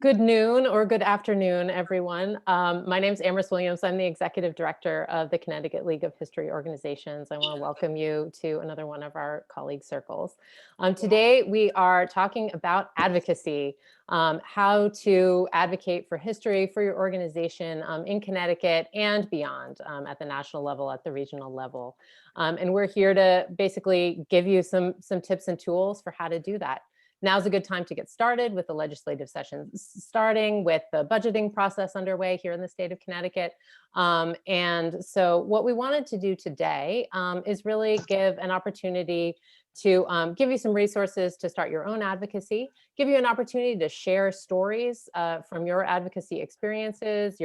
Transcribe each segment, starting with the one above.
Good noon or good afternoon, everyone. My name is Amherst Williams. I'm the Executive Director of the Connecticut League of History Organizations. I want to welcome you to another one of our colleague circles. Today, we are talking about advocacy, how to advocate for history for your organization in Connecticut and beyond at the national level, at the regional level. And we're here to basically give you some tips and tools for how to do that. Now's a good time to get started with the legislative session, starting with the budgeting process underway here in the state of Connecticut. And so what we wanted to do today is really give an opportunity to give you some resources to start your own advocacy, give you an opportunity to share stories from your advocacy experiences,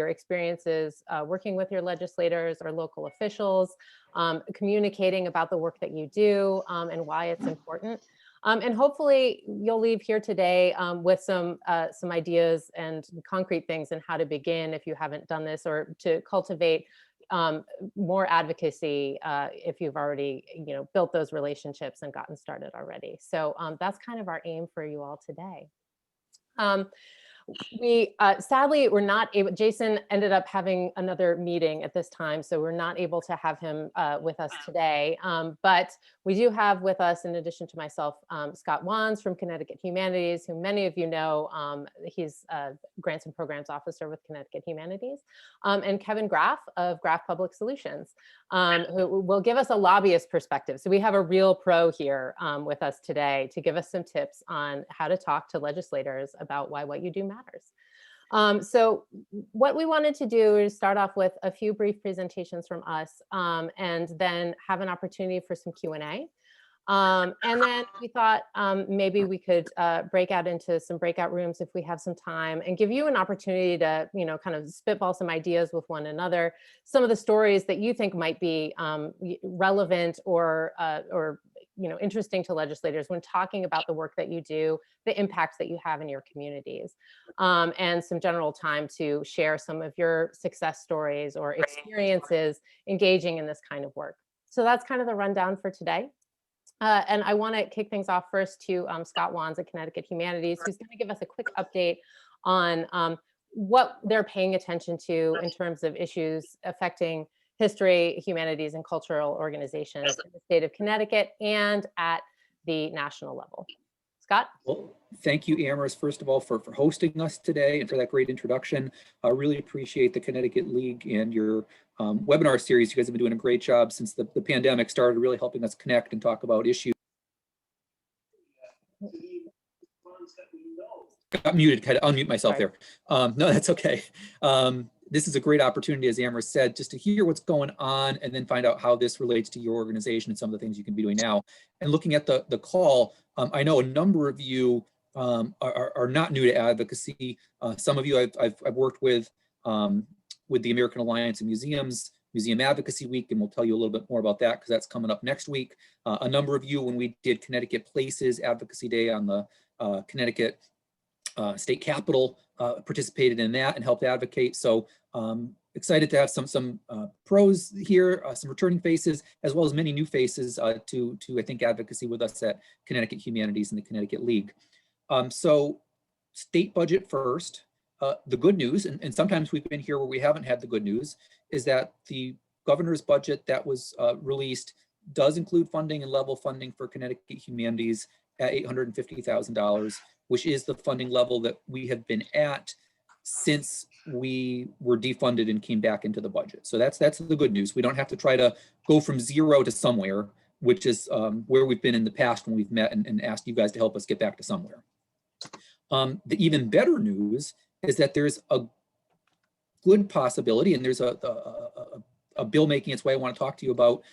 working with your legislators or local officials, communicating about the work that you do and why it's important. And hopefully you'll leave here today with some ideas and concrete things on how to begin if you haven't done this, or to cultivate more advocacy if you've already built those relationships and gotten started already. So that's kind of our aim for you all today. We sadly we're not able. Jason ended up having another meeting at this time, so we're not able to have him with us today. But we do have with us, in addition to myself, Scott Wands from Connecticut Humanities, who many of you know. He's a Grants and Programs Officer with Connecticut Humanities, and Kevin Graff of Graff Public Solutions, who will give us a lobbyist perspective. So we have a real pro here with us today to give us some tips on how to talk to legislators about why what you do matters. So what we wanted to do is start off with a few brief presentations from us, and then have an opportunity for some Q&A. And then we thought maybe we could break out into some breakout rooms if we have some time, and give you an opportunity to, kind of spitball some ideas with one another, some of the stories that you think might be relevant or interesting to legislators when talking about the work that you do, the impacts that you have in your communities, and some general time to share some of your success stories or experiences engaging in this kind of work. So that's kind of the rundown for today. And I want to kick things off first to Scott Wands at Connecticut Humanities, who's going to give us a quick update on what they're paying attention to in terms of issues affecting history, humanities, and cultural organizations in the state of Connecticut and at the national level. Scott? Well, thank you, Amherst, first of all, for hosting us today and for that great introduction. I really appreciate the Connecticut League and your webinar series. You guys have been doing a great job since the pandemic started, really helping us connect and talk about issues. Got muted, had to unmute myself there. No, that's okay. This is a great opportunity, as Amherst said, just to hear what's going on and then find out how this relates to your organization and some of the things you can be doing now. And looking at the call, I know a number of you are not new to advocacy. Some of you I've worked with the American Alliance of Museums, Museum Advocacy Week, and we'll tell you a little bit more about that because that's coming up next week. A number of you, when we did Connecticut Places Advocacy Day on the Connecticut State Capitol, participated in that and helped advocate. So excited to have some pros here, some returning faces, as well as many new faces to I think advocacy with us at Connecticut Humanities and the Connecticut League. So state budget first. The good news, and sometimes we've been here where we haven't had the good news, is that the governor's budget that was released does include funding and level funding for Connecticut Humanities at $850,000, which is the funding level that we have been at since we were defunded and came back into the budget. So that's the good news. We don't have to try to go from zero to somewhere, which is where we've been in the past when we've met and asked you guys to help us get back to somewhere. The even better news is that there's a good possibility, and there's a bill making its way I want to talk to you about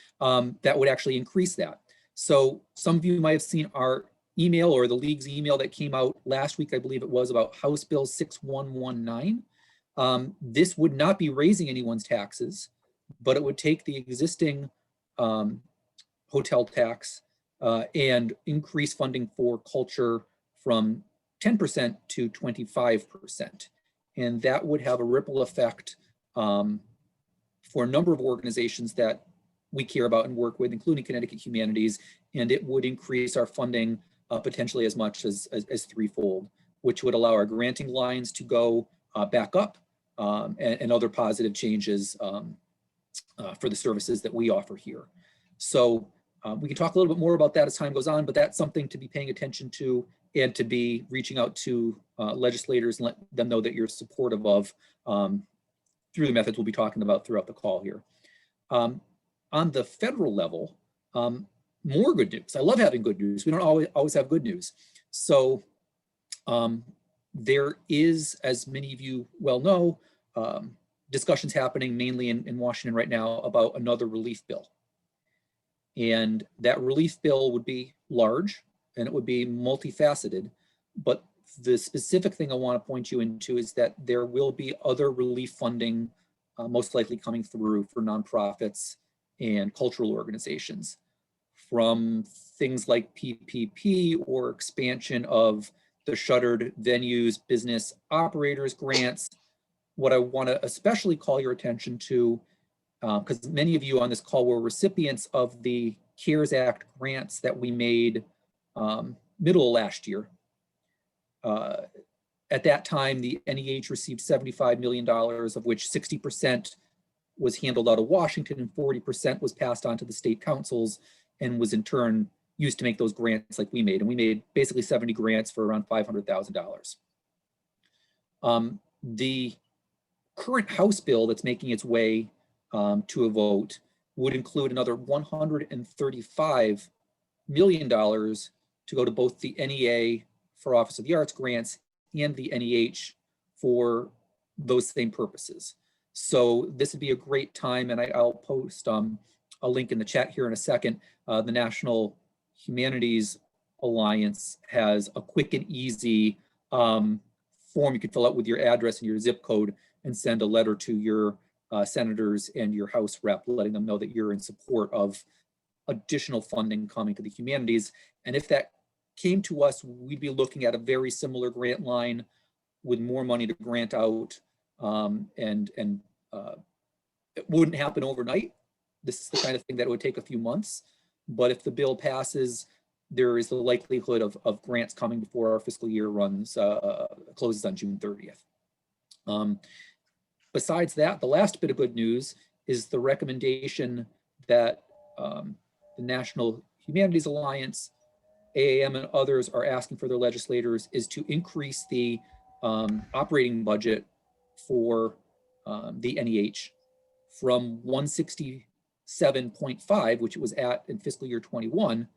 that would actually increase that. So some of you might have seen our email, or the League's email that came out last week, I believe it was, about House Bill 6119. This would not be raising anyone's taxes, but it would take the existing hotel tax and increase funding for culture from 10% to 25%. And that would have a ripple effect for a number of organizations that we care about and work with, including Connecticut Humanities, and it would increase our funding potentially as much as threefold. which would allow our granting lines to go back up, and other positive changes for the services that we offer here. So we can talk a little bit more about that as time goes on, but that's something to be paying attention to and to be reaching out to legislators and let them know that you're supportive of through the methods we'll be talking about throughout the call here. On the federal level, more good news. I love having good news. We don't always have good news. So there is, as many of you well know, discussions happening mainly in Washington right now about another relief bill. And that relief bill would be large and it would be multifaceted. But the specific thing I want to point you into is that there will be other relief funding most likely coming through for nonprofits and cultural organizations, from things like PPP or expansion of the shuttered venues business operators grants. What I want to especially call your attention to, because many of you on this call were recipients of the CARES Act grants that we made middle of last year. At that time, the NEH received $75 million, of which 60% was handled out of Washington and 40% was passed on to the state councils and was in turn used to make those grants like we made. And we made basically 70 grants for around $500,000. The current House bill that's making its way to a vote would include another $135 million to go to both the NEA for Office of the Arts grants and the NEH for those same purposes. So this would be a great time, and I'll post a link in the chat here in a second. The National Humanities Alliance has a quick and easy form you can fill out with your address and your zip code and send a letter to your senators and your House rep, letting them know that you're in support of additional funding coming to the humanities. And if that came to us, we'd be looking at a very similar grant line with more money to grant out, and it wouldn't happen overnight. This is the kind of thing that would take a few months, but if the bill passes, there is the likelihood of grants coming before our fiscal year closes on June 30th. Besides that, the last bit of good news is the recommendation that the National Humanities Alliance, AAM, and others are asking for their legislators is to increase the operating budget for the NEH from 167.5, which it was at in fiscal year 21,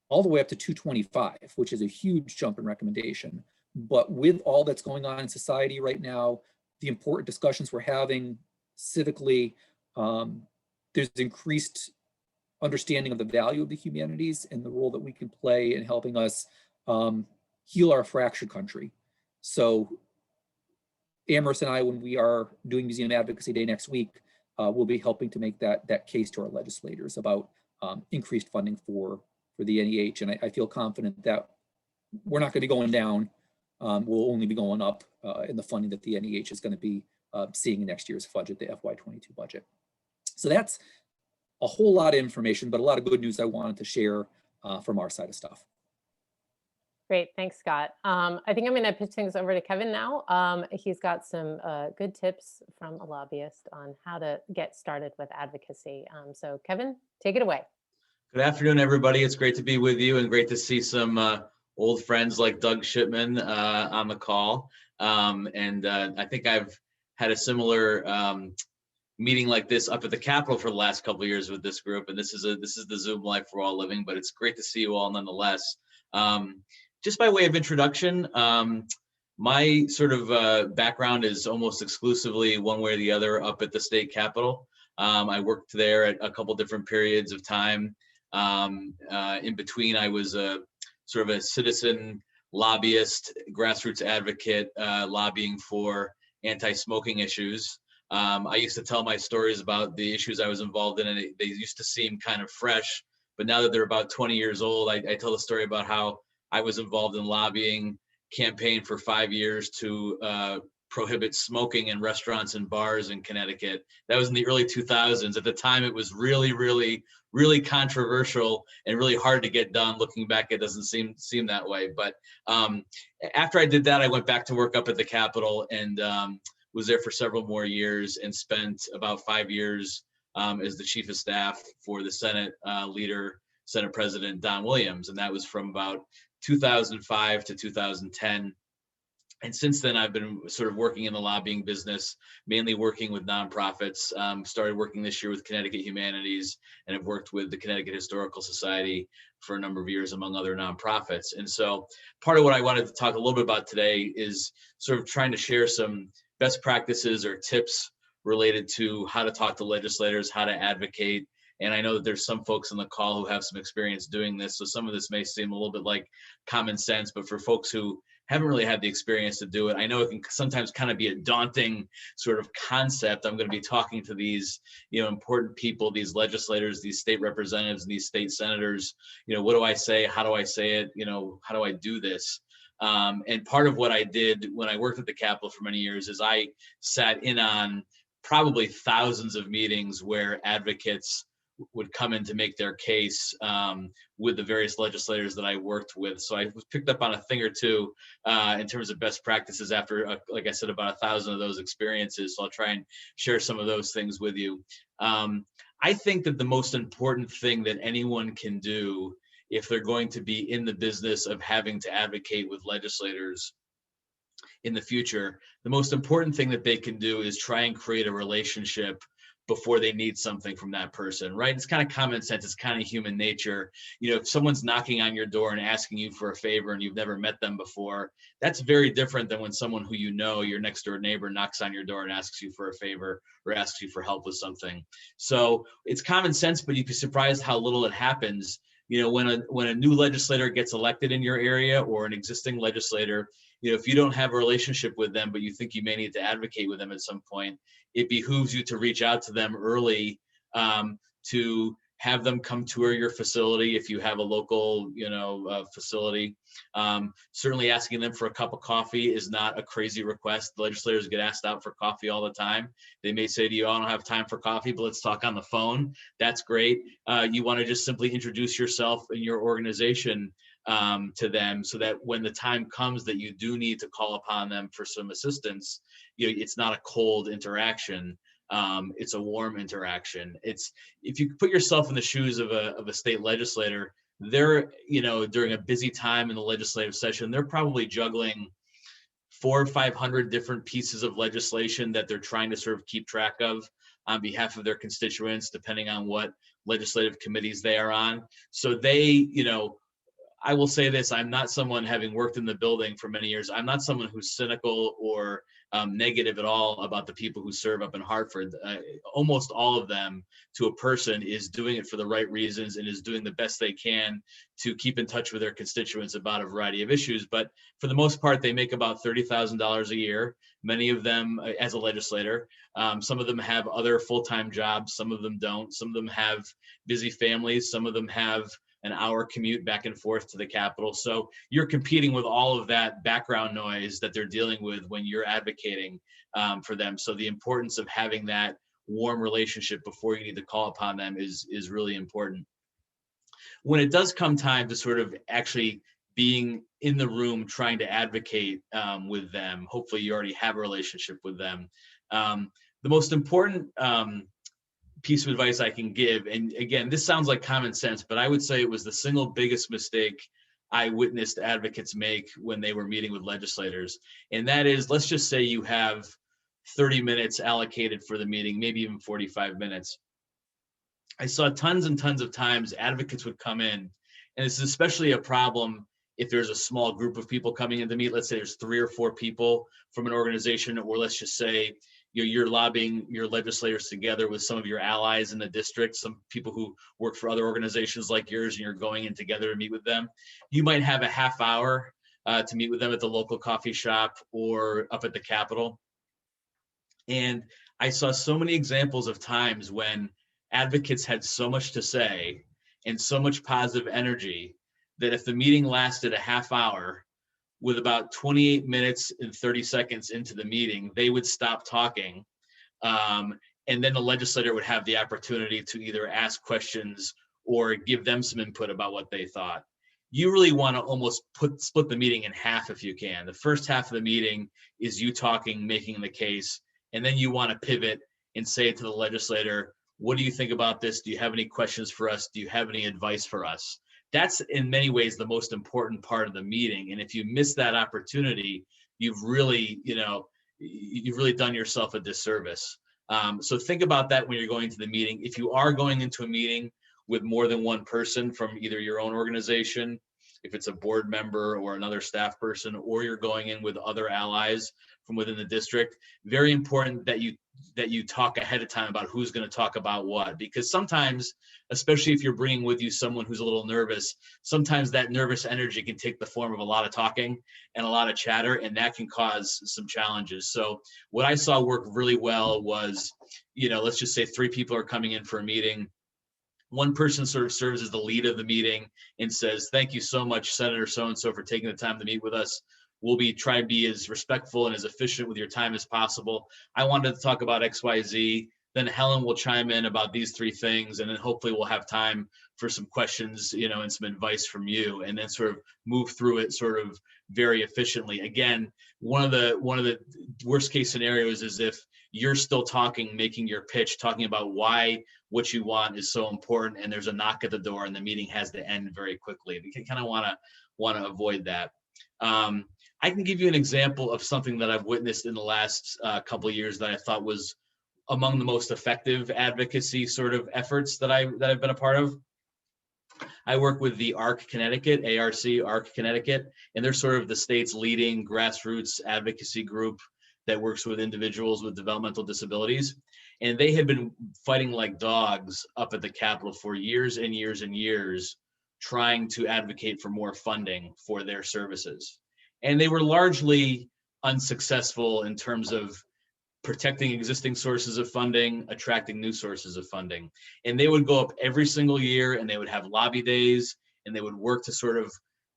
all the way up to 225, which is a huge jump in recommendation. But with all that's going on in society right now, the important discussions we're having civically, there's increased understanding of the value of the humanities and the role that we can play in helping us heal our fractured country. So Amherst and I, when we are doing Museum Advocacy Day next week, we'll be helping to make that case to our legislators about increased funding for the NEH. And I feel confident that we're not going to be going down. We'll only be going up in the funding that the NEH is going to be seeing in next year's budget, the FY22 budget. So that's a whole lot of information, but a lot of good news I wanted to share from our side of stuff. Great, thanks, Scott. I think I'm going to pitch things over to Kevin now. He's got some good tips from a lobbyist on how to get started with advocacy. So Kevin, take it away. Good afternoon, everybody. It's great to be with you and great to see some old friends like Doug Shipman on the call. I think I've had a similar meeting like this up at the Capitol for the last couple of years with this group, and this is the Zoom life we're all living, but it's great to see you all nonetheless. Just by way of introduction, my sort of background is almost exclusively one way or the other up at the state Capitol. I worked there at a couple different periods of time. In between, I was a sort of a citizen lobbyist, grassroots advocate, lobbying for anti-smoking issues. I used to tell my stories about the issues I was involved in, and they used to seem kind of fresh. But now that they're about 20 years old, I tell the story about how I was involved in lobbying campaign for 5 years to prohibit smoking in restaurants and bars in Connecticut. That was in the early 2000s. At the time, it was really, really, really controversial and really hard to get done. Looking back, it doesn't seem that way. But after I did that, I went back to work up at the Capitol and was there for several more years and spent about 5 years as the chief of staff for the Senate leader, Senate President Don Williams. And that was from about 2005 to 2010. And since then, I've been sort of working in the lobbying business, mainly working with nonprofits. Started working this year with Connecticut Humanities and have worked with the Connecticut Historical Society for a number of years, among other nonprofits. And so part of what I wanted to talk a little bit about today is sort of trying to share some best practices or tips related to how to talk to legislators, how to advocate. And I know that there's some folks on the call who have some experience doing this. So some of this may seem a little bit like common sense, but for folks who haven't really had the experience to do it, I know it can sometimes kind of be a daunting sort of concept. I'm going to be talking to these, important people, these legislators, these state representatives, and these state senators. What do I say? How do I say it? How do I do this? And part of what I did when I worked at the Capitol for many years is I sat in on probably thousands of meetings where advocates would come in to make their case with the various legislators that I worked with. So I picked up on a thing or two in terms of best practices after, like I said, about 1,000 of those experiences. So I'll try and share some of those things with you. I think that the most important thing that anyone can do if they're going to be in the business of having to advocate with legislators in the future, the most important thing that they can do is try and create a relationship before they need something from that person, right? It's kind of common sense. It's kind of human nature. If someone's knocking on your door and asking you for a favor and you've never met them before, that's very different than when someone who your next door neighbor, knocks on your door and asks you for a favor or asks you for help with something. So it's common sense, but you'd be surprised how little it happens. When a new legislator gets elected in your area or an existing legislator, if you don't have a relationship with them, but you think you may need to advocate with them at some point, it behooves you to reach out to them early to have them come tour your facility if you have a local, facility. Certainly asking them for a cup of coffee is not a crazy request. The legislators get asked out for coffee all the time. They may say to you, I don't have time for coffee, but let's talk on the phone. That's great. You want to just simply introduce yourself and your organization to them so that when the time comes that you do need to call upon them for some assistance, it's not a cold interaction. It's a warm interaction. If you put yourself in the shoes of a state legislator, they're, during a busy time in the legislative session, they're probably juggling 400 or 500 different pieces of legislation that they're trying to sort of keep track of on behalf of their constituents, depending on what legislative committees they are on. So they, I will say this, I'm not someone, having worked in the building for many years, I'm not someone who's cynical or negative at all about the people who serve up in Hartford. Almost all of them, to a person, is doing it for the right reasons and is doing the best they can to keep in touch with their constituents about a variety of issues. But for the most part, they make about $30,000 a year. Many of them as a legislator. Some of them have other full-time jobs. Some of them don't. Some of them have busy families. Some of them have an hour commute back and forth to the Capitol. So you're competing with all of that background noise that they're dealing with when you're advocating for them. So the importance of having that warm relationship before you need to call upon them is really important. When it does come time to sort of actually being in the room trying to advocate with them, hopefully you already have a relationship with them. The most important piece of advice I can give, and again, this sounds like common sense, but I would say it was the single biggest mistake I witnessed advocates make when they were meeting with legislators. And that is, let's just say you have 30 minutes allocated for the meeting, maybe even 45 minutes. I saw tons and tons of times advocates would come in, and this is especially a problem if there's a small group of people coming in to meet. Let's say there's 3 or 4 people from an organization, or let's just say you're lobbying your legislators together with some of your allies in the district, some people who work for other organizations like yours, and you're going in together to meet with them. You might have a half hour to meet with them at the local coffee shop or up at the Capitol. And I saw so many examples of times when advocates had so much to say and so much positive energy that if the meeting lasted a half hour, with about 28 minutes and 30 seconds into the meeting, they would stop talking. And then the legislator would have the opportunity to either ask questions or give them some input about what they thought. You really want to almost split the meeting in half if you can. The first half of the meeting is you talking, making the case, and then you want to pivot and say to the legislator, what do you think about this? Do you have any questions for us? Do you have any advice for us? That's in many ways the most important part of the meeting. And if you miss that opportunity, you've really done yourself a disservice. So think about that when you're going to the meeting. If you are going into a meeting with more than one person from either your own organization, if it's a board member or another staff person, or you're going in with other allies from within the district, very important that you talk ahead of time about who's going to talk about what, because sometimes, especially if you're bringing with you someone who's a little nervous, sometimes that nervous energy can take the form of a lot of talking and a lot of chatter, and that can cause some challenges. So what I saw work really well was, let's just say 3 people are coming in for a meeting. One person sort of serves as the lead of the meeting and says, thank you so much, Senator so-and-so, for taking the time to meet with us. We'll try to be as respectful and as efficient with your time as possible. I wanted to talk about XYZ. Then Helen will chime in about these 3 things, and then hopefully we'll have time for some questions, and some advice from you, and then sort of move through it sort of very efficiently. Again, one of the worst case scenarios is if you're still talking, making your pitch, talking about why what you want is so important, and there's a knock at the door and the meeting has to end very quickly. We kind of want to avoid that. I can give you an example of something that I've witnessed in the last couple of years that I thought was among the most effective advocacy sort of efforts that I've been a part of. I work with the ARC Connecticut, ARC Connecticut, and they're sort of the state's leading grassroots advocacy group that works with individuals with developmental disabilities. And they had been fighting like dogs up at the Capitol for years and years and years, trying to advocate for more funding for their services. And they were largely unsuccessful in terms of protecting existing sources of funding, attracting new sources of funding. And they would go up every single year and they would have lobby days and they would work to sort of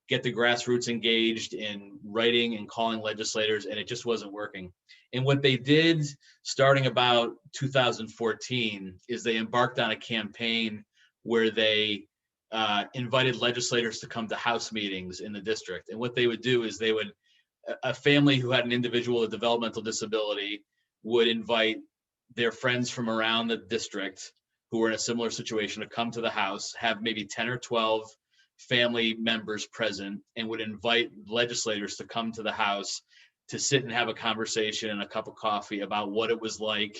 get the grassroots engaged in writing and calling legislators, and it just wasn't working. And what they did starting about 2014 is they embarked on a campaign where they invited legislators to come to House meetings in the district. And what they would do is a family who had an individual with developmental disability would invite their friends from around the district who were in a similar situation to come to the House, have maybe 10 or 12 family members present, and would invite legislators to come to the House to sit and have a conversation and a cup of coffee about what it was like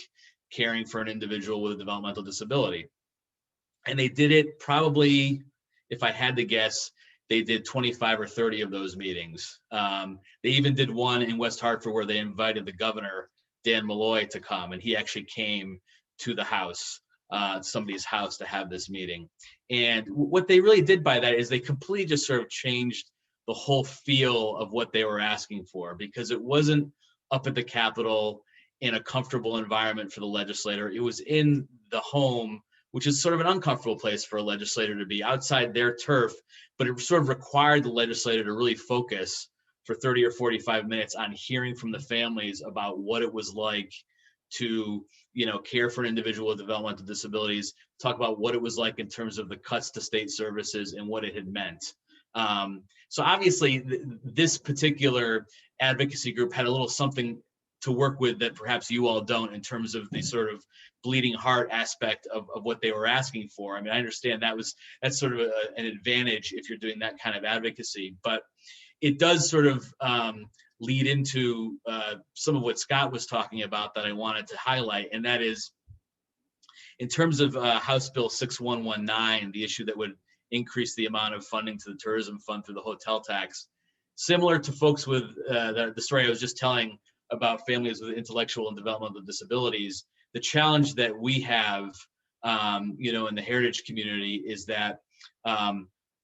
caring for an individual with a developmental disability. And they did it probably, if I had to guess, they did 25 or 30 of those meetings. They even did one in West Hartford where they invited the governor, Dan Malloy, to come, and he actually came to the House, somebody's house, to have this meeting. And what they really did by that is they completely just sort of changed the whole feel of what they were asking for, because it wasn't up at the Capitol in a comfortable environment for the legislator. It was in the home, which is sort of an uncomfortable place for a legislator to be, outside their turf, but it sort of required the legislator to really focus for 30 or 45 minutes on hearing from the families about what it was like to, care for an individual with developmental disabilities, talk about what it was like in terms of the cuts to state services and what it had meant. So obviously this particular advocacy group had a little something to work with that perhaps you all don't, in terms of the sort of bleeding heart aspect of what they were asking for. I mean, I understand that's sort of an advantage if you're doing that kind of advocacy, but it does sort of lead into some of what Scott was talking about that I wanted to highlight, and that is in terms of House Bill 6119, the issue that would increase the amount of funding to the tourism fund through the hotel tax. Similar to folks with the story I was just telling about families with intellectual and developmental disabilities, the challenge that we have, in the heritage community is that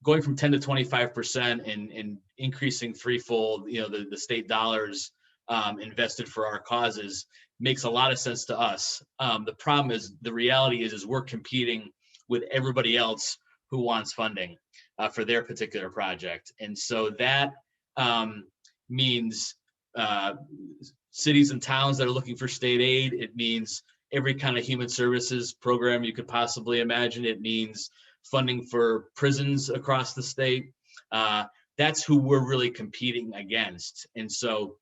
going from 10 to 25% and increasing threefold, the state dollars invested for our causes makes a lot of sense to us. The problem is, the reality is we're competing with everybody else who wants funding for their particular project. And so that means cities and towns that are looking for state aid. It means every kind of human services program you could possibly imagine. It means funding for prisons across the state. That's who we're really competing against. And so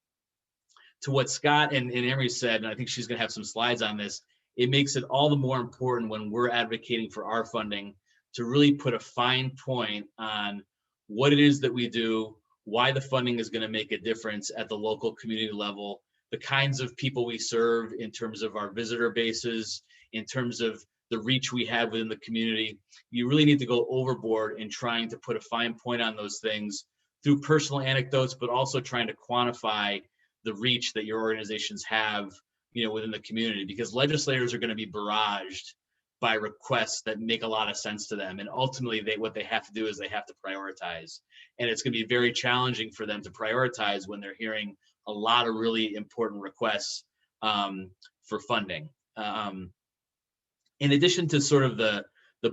to what Scott and Emery said, and I think she's going to have some slides on this, it makes it all the more important when we're advocating for our funding to really put a fine point on what it is that we do, why the funding is going to make a difference at the local community level, the kinds of people we serve in terms of our visitor bases, in terms of the reach we have within the community. You really need to go overboard in trying to put a fine point on those things through personal anecdotes, but also trying to quantify the reach that your organizations have, within the community, because legislators are going to be barraged by requests that make a lot of sense to them. And ultimately what they have to do is they have to prioritize. And it's going to be very challenging for them to prioritize when they're hearing a lot of really important requests for funding. In addition to sort of the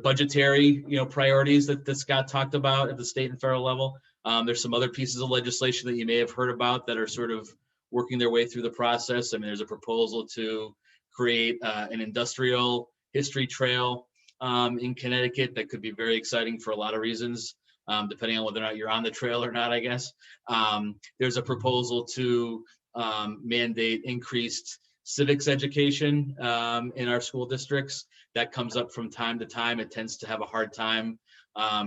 budgetary, priorities that Scott talked about at the state and federal level, there's some other pieces of legislation that you may have heard about that are sort of working their way through the process. I mean, there's a proposal to create an industrial history trail in Connecticut that could be very exciting for a lot of reasons, depending on whether or not you're on the trail or not, I guess. There's a proposal to mandate increased civics education in our school districts. That comes up from time to time. It tends to have a hard time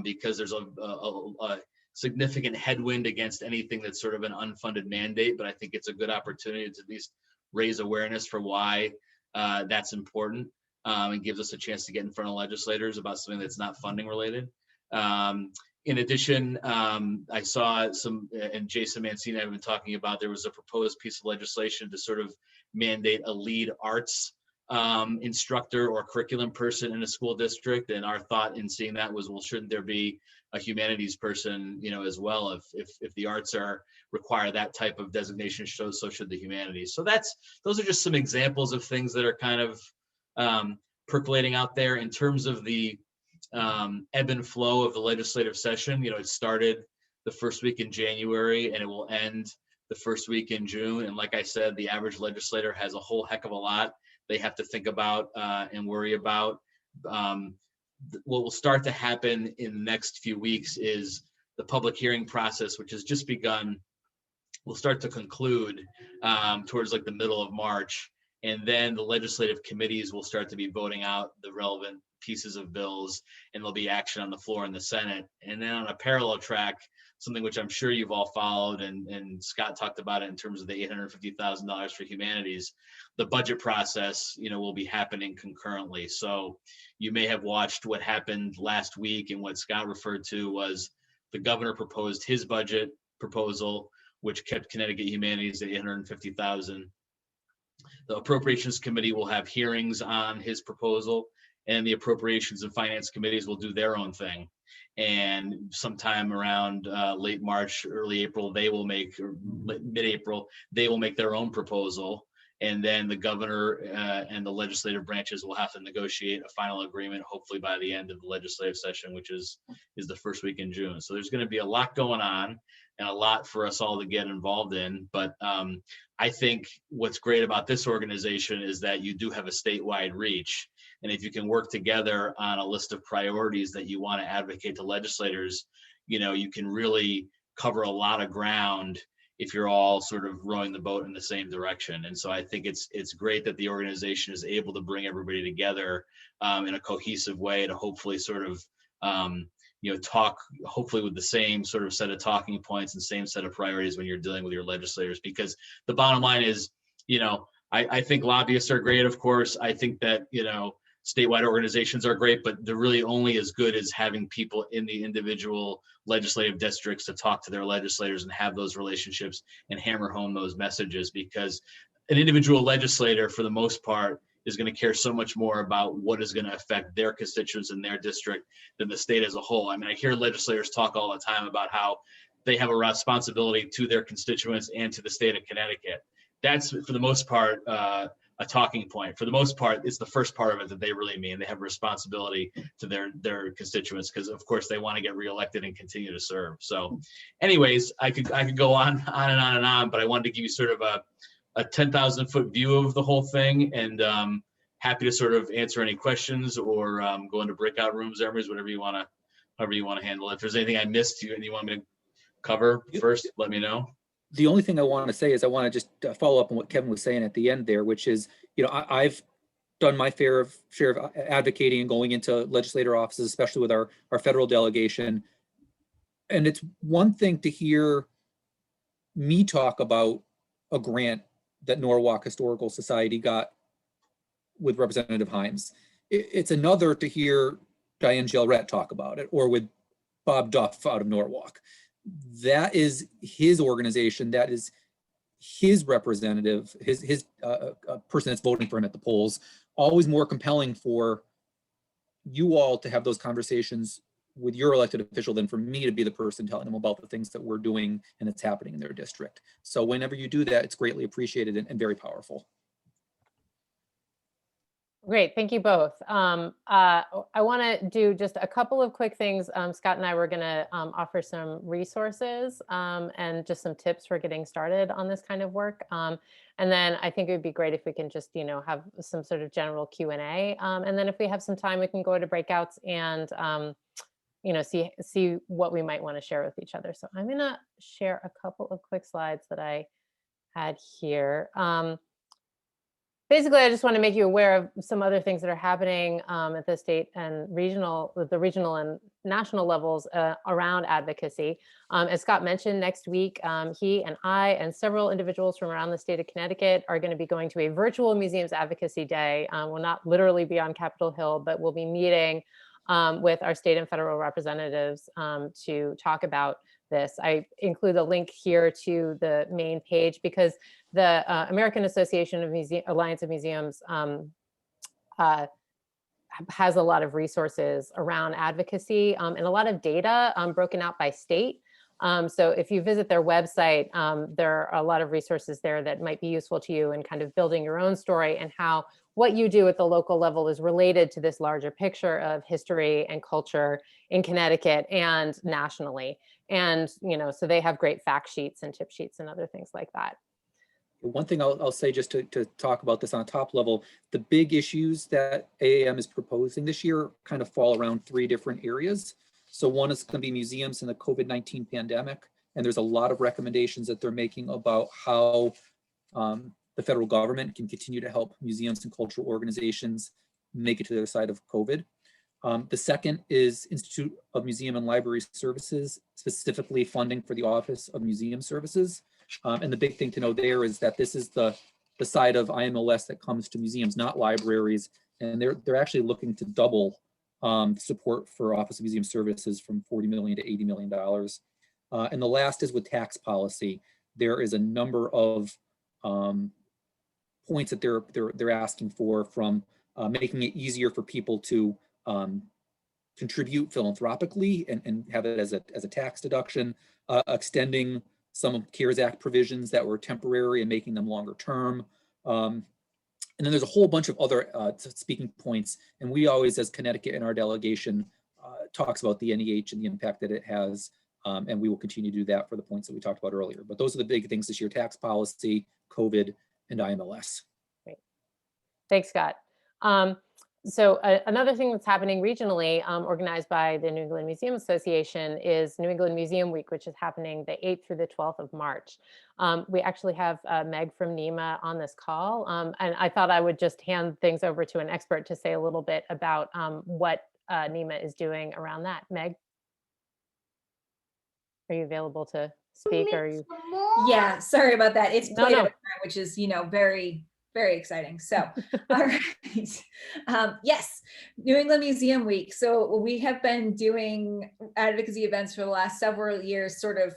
because there's a significant headwind against anything that's sort of an unfunded mandate, but I think it's a good opportunity to at least raise awareness for why that's important and gives us a chance to get in front of legislators about something that's not funding related. In addition, I saw some, and Jason Mancini and I have been talking about, there was a proposed piece of legislation to sort of mandate a lead arts instructor or curriculum person in a school district. And our thought in seeing that was, well, shouldn't there be a humanities person, as well? If the arts require that type of designation, so should the humanities. So those are just some examples of things that are kind of percolating out there. In terms of the ebb and flow of the legislative session, it started the first week in January and it will end the first week in June. And like I said, the average legislator has a whole heck of a lot they have to think about and worry about. What will start to happen in the next few weeks is the public hearing process, which has just begun, will start to conclude towards like the middle of March. And then the legislative committees will start to be voting out the relevant pieces of bills, and there'll be action on the floor in the Senate. And then on a parallel track, something which I'm sure you've all followed, and Scott talked about it in terms of the $850,000 for humanities, the budget process, will be happening concurrently. So you may have watched what happened last week, and what Scott referred to was the governor proposed his budget proposal, which kept Connecticut Humanities at $850,000. The Appropriations Committee will have hearings on his proposal, and the Appropriations and Finance Committees will do their own thing. And sometime around late March, early April, or mid-April, they will make their own proposal. And then the governor and the legislative branches will have to negotiate a final agreement, hopefully by the end of the legislative session, which is the first week in June. So there's going to be a lot going on and a lot for us all to get involved in. But I think what's great about this organization is that you do have a statewide reach. And if you can work together on a list of priorities that you want to advocate to legislators, you can really cover a lot of ground if you're all sort of rowing the boat in the same direction. And so I think it's great that the organization is able to bring everybody together in a cohesive way to hopefully sort of talk hopefully with the same sort of set of talking points and same set of priorities when you're dealing with your legislators. Because the bottom line is, I think lobbyists are great, of course. I think that, statewide organizations are great, but they're really only as good as having people in the individual legislative districts to talk to their legislators and have those relationships and hammer home those messages. Because an individual legislator, for the most part, is going to care so much more about what is going to affect their constituents in their district than the state as a whole. I mean, I hear legislators talk all the time about how they have a responsibility to their constituents and to the state of Connecticut. That's, for the most part, a talking point. For the most part, it's the first part of it that they really mean. They have a responsibility to their constituents because, of course, they want to get reelected and continue to serve. So, anyways, I could go on and on and on, but I wanted to give you sort of a 10,000-foot view of the whole thing, and happy to sort of answer any questions or go into breakout rooms, whatever you want to handle. If there's anything I missed and you want me to cover first, let me know. The only thing I want to say is I want to just follow up on what Kevin was saying at the end there, which is, I've done my share of advocating and going into legislator offices, especially with our federal delegation. And it's one thing to hear me talk about a grant that Norwalk Historical Society got with Representative Himes. It's another to hear Diane Gilret talk about it, or with Bob Duff out of Norwalk. That is his organization. That is his representative, his person that's voting for him at the polls. Always more compelling for you all to have those conversations with your elected official than for me to be the person telling them about the things that we're doing and that's happening in their district. So whenever you do that, it's greatly appreciated and very powerful. Great, thank you both. I want to do just a couple of quick things. Scott and I were going to offer some resources and just some tips for getting started on this kind of work. And then I think it would be great if we can just, have some sort of general Q&A. And then if we have some time, we can go to breakouts and, see what we might want to share with each other. So I'm going to share a couple of quick slides that I had here. Basically, I just want to make you aware of some other things that are happening at the state and regional and national levels around advocacy. As Scott mentioned, next week, he and I and several individuals from around the state of Connecticut are going to be going to a virtual Museums Advocacy Day. We'll not literally be on Capitol Hill, but we'll be meeting with our state and federal representatives to talk about this. I include a link here to the main page because the American Association of Alliance of Museums has a lot of resources around advocacy and a lot of data broken out by state. So if you visit their website, there are a lot of resources there that might be useful to you in kind of building your own story and how what you do at the local level is related to this larger picture of history and culture in Connecticut and nationally. And, so they have great fact sheets and tip sheets and other things like that. One thing I'll say just to talk about this on a top level, the big issues that AAM is proposing this year kind of fall around 3 different areas. So one is going to be museums in the COVID-19 pandemic. And there's a lot of recommendations that they're making about how the federal government can continue to help museums and cultural organizations make it to the other side of COVID. The second is Institute of Museum and Library Services, specifically funding for the Office of Museum Services. And the big thing to know there is that this is the side of IMLS that comes to museums, not libraries. And they're actually looking to double support for Office of Museum Services from $40 million to $80 million. And the last is with tax policy. There is a number of points that they're asking for, from making it easier for people to contribute philanthropically and have it as a tax deduction, extending some of CARES Act provisions that were temporary and making them longer term. And then there's a whole bunch of other speaking points. And we always, as Connecticut in our delegation, talks about the NEH and the impact that it has. And we will continue to do that for the points that we talked about earlier. But those are the big things this year: tax policy, COVID, and IMLS. Great. Thanks, Scott. So another thing that's happening regionally, organized by the New England Museum Association, is New England Museum Week, which is happening the 8th through the 12th of March. We actually have Meg from NEMA on this call, and I thought I would just hand things over to an expert to say a little bit about what NEMA is doing around that. Meg, are you available to speak? Or are you? Yeah, sorry about that. It's Play-Doh time, which is, very, very exciting. So, all right. Yes, New England Museum Week. So we have been doing advocacy events for the last several years, sort of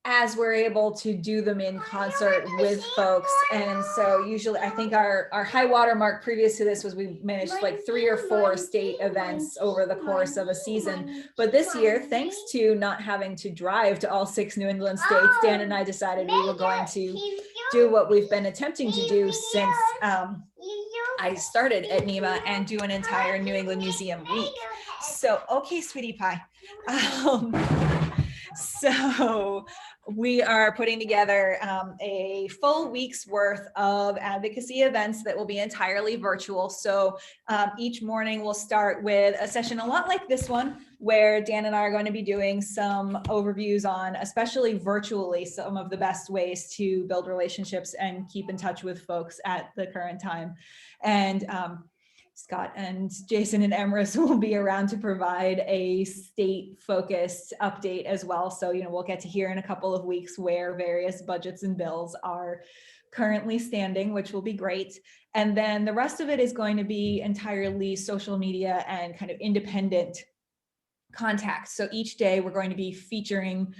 as we're able to do them in concert with folks. And so usually I think our high water mark previous to this was we managed like 3 or 4 state events over the course of a season. But this year, thanks to not having to drive to all 6 New England states, Dan and I decided we were going to do what we've been attempting to do since I started at NEMA and do an entire New England Museum week. So, okay, sweetie pie. So we are putting together a full week's worth of advocacy events that will be entirely virtual. So each morning we'll start with a session a lot like this one, where Dan and I are going to be doing some overviews on, especially virtually, some of the best ways to build relationships and keep in touch with folks at the current time. And Scott and Jason and Emrys will be around to provide a state-focused update as well. So, we'll get to hear in a couple of weeks where various budgets and bills are currently standing, which will be great. And then the rest of it is going to be entirely social media and kind of independent contact. So each day we're going to be featuring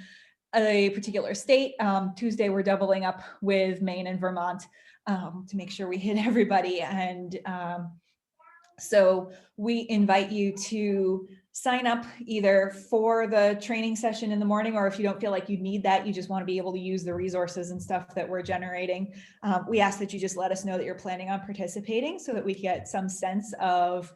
a particular state. Tuesday, we're doubling up with Maine and Vermont to make sure we hit everybody. And so we invite you to sign up either for the training session in the morning, or if you don't feel like you need that, you just want to be able to use the resources and stuff that we're generating. We ask that you just let us know that you're planning on participating so that we get some sense of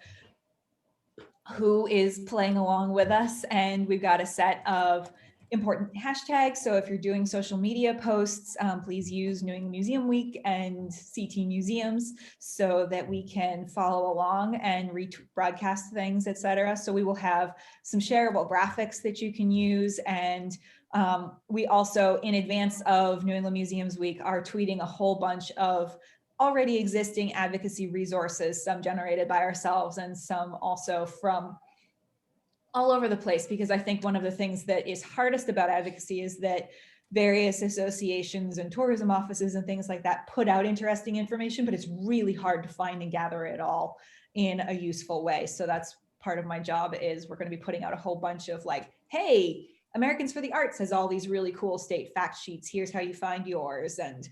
who is playing along with us. And we've got a set of important hashtags. So if you're doing social media posts, please use New England Museum Week and CT Museums so that we can follow along and rebroadcast things, etc. So we will have some shareable graphics that you can use. And we also, in advance of New England Museums Week, are tweeting a whole bunch of already existing advocacy resources, some generated by ourselves and some also from all over the place, because I think one of the things that is hardest about advocacy is that various associations and tourism offices and things like that put out interesting information, but it's really hard to find and gather it all in a useful way. So that's part of my job, is we're going to be putting out a whole bunch of like, hey, Americans for the Arts has all these really cool state fact sheets. Here's how you find yours. And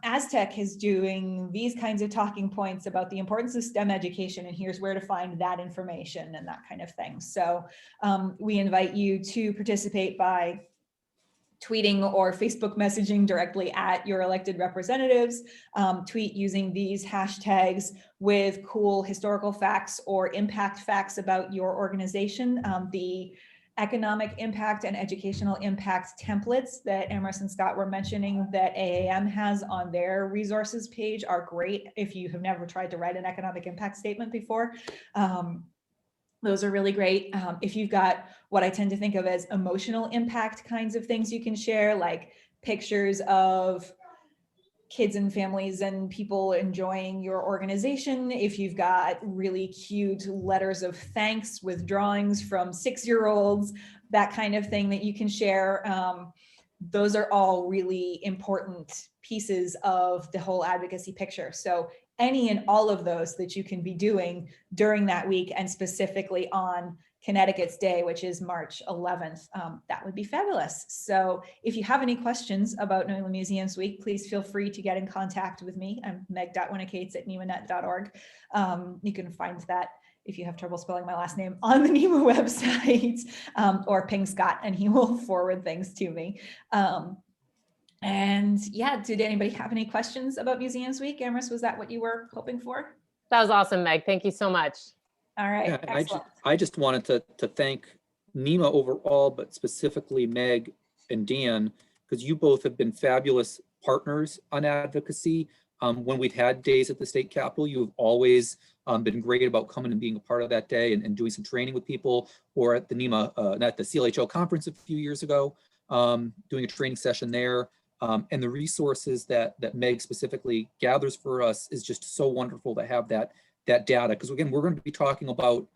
Aztec is doing these kinds of talking points about the importance of STEM education, and here's where to find that information and that kind of thing. So we invite you to participate by tweeting or Facebook messaging directly at your elected representatives. Tweet using these hashtags with cool historical facts or impact facts about your organization. The economic impact and educational impact templates that Emrys and Scott were mentioning that AAM has on their resources page are great if you have never tried to write an economic impact statement before. Those are really great. If you've got what I tend to think of as emotional impact kinds of things you can share, like pictures of kids and families and people enjoying your organization. If you've got really cute letters of thanks with drawings from 6-year-olds, that kind of thing that you can share. Those are all really important pieces of the whole advocacy picture. So any and all of those that you can be doing during that week, and specifically on Connecticut's Day, which is March 11th, that would be fabulous. So if you have any questions about New England Museums Week, please feel free to get in contact with me. I'm meg.winnicates@nemanet.org. You can find that, if you have trouble spelling my last name, on the NEMA website, or ping Scott and he will forward things to me. And yeah, did anybody have any questions about Museums Week? Emrys, was that what you were hoping for? That was awesome, Meg. Thank you so much. All right, Yeah, excellent. I just wanted to thank NEMA overall, but specifically Meg and Dan, because you both have been fabulous partners on advocacy. When we've had days at the state capitol, you have always been great about coming and being a part of that day and doing some training with people, or at the NEMA, at the CLHO conference a few years ago, doing a training session there. And the resources that Meg specifically gathers for us is just so wonderful to have that data. Because again, we're going to be talking about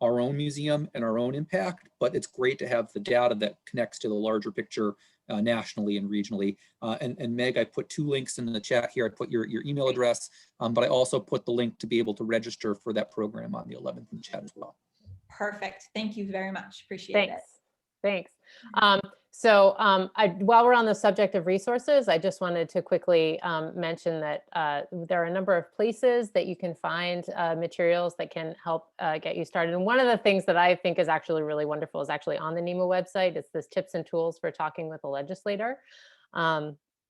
our own museum and our own impact, but it's great to have the data that connects to the larger picture nationally and regionally. And Meg, I put 2 links in the chat here. I put your email address, but I also put the link to be able to register for that program on the 11th in the chat as well. Perfect. Thank you very much. Appreciate it. Thanks. So while we're on the subject of resources, I just wanted to quickly mention that there are a number of places that you can find materials that can help get you started. And one of the things that I think is actually really wonderful is actually on the NEMA website. It's this tips and tools for talking with a legislator.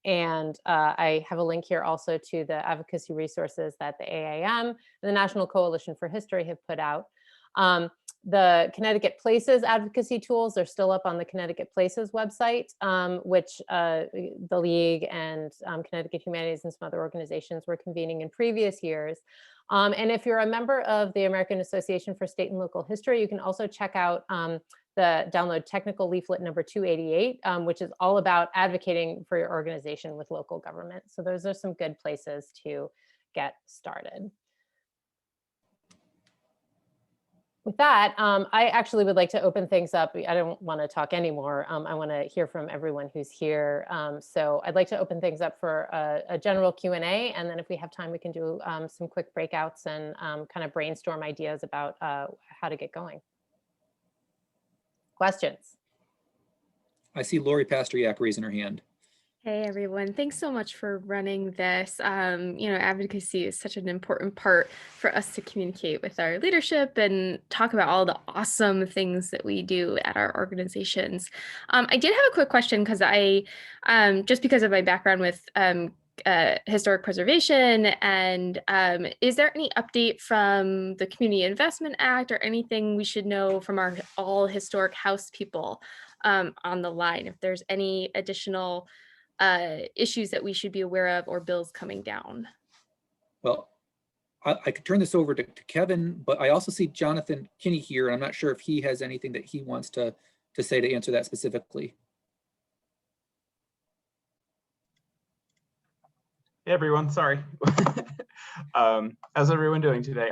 And I have a link here also to the advocacy resources that the AAM and the National Coalition for History have put out. The Connecticut Places advocacy tools are still up on the Connecticut Places website, which the League and Connecticut Humanities and some other organizations were convening in previous years. And if you're a member of the American Association for State and Local History, you can also check out the download technical leaflet number 288, which is all about advocating for your organization with local government. So those are some good places to get started. With that, I actually would like to open things up. I don't want to talk anymore. I want to hear from everyone who's here. So I'd like to open things up for a general Q&A, and then if we have time, we can do some quick breakouts and kind of brainstorm ideas about how to get going. Questions? I see Lori Pastriak raising her hand. Hey everyone, thanks so much for running this. Advocacy is such an important part for us to communicate with our leadership and talk about all the awesome things that we do at our organizations. I did have a quick question because just because of my background with historic preservation, and is there any update from the Community Investment Act or anything we should know from our all historic house people on the line, if there's any additional issues that we should be aware of or bills coming down? Well, I could turn this over to Kevin, but I also see Jonathan Kinney here, and I'm not sure if he has anything that he wants to say to answer that specifically. Hey everyone, sorry. How's everyone doing today?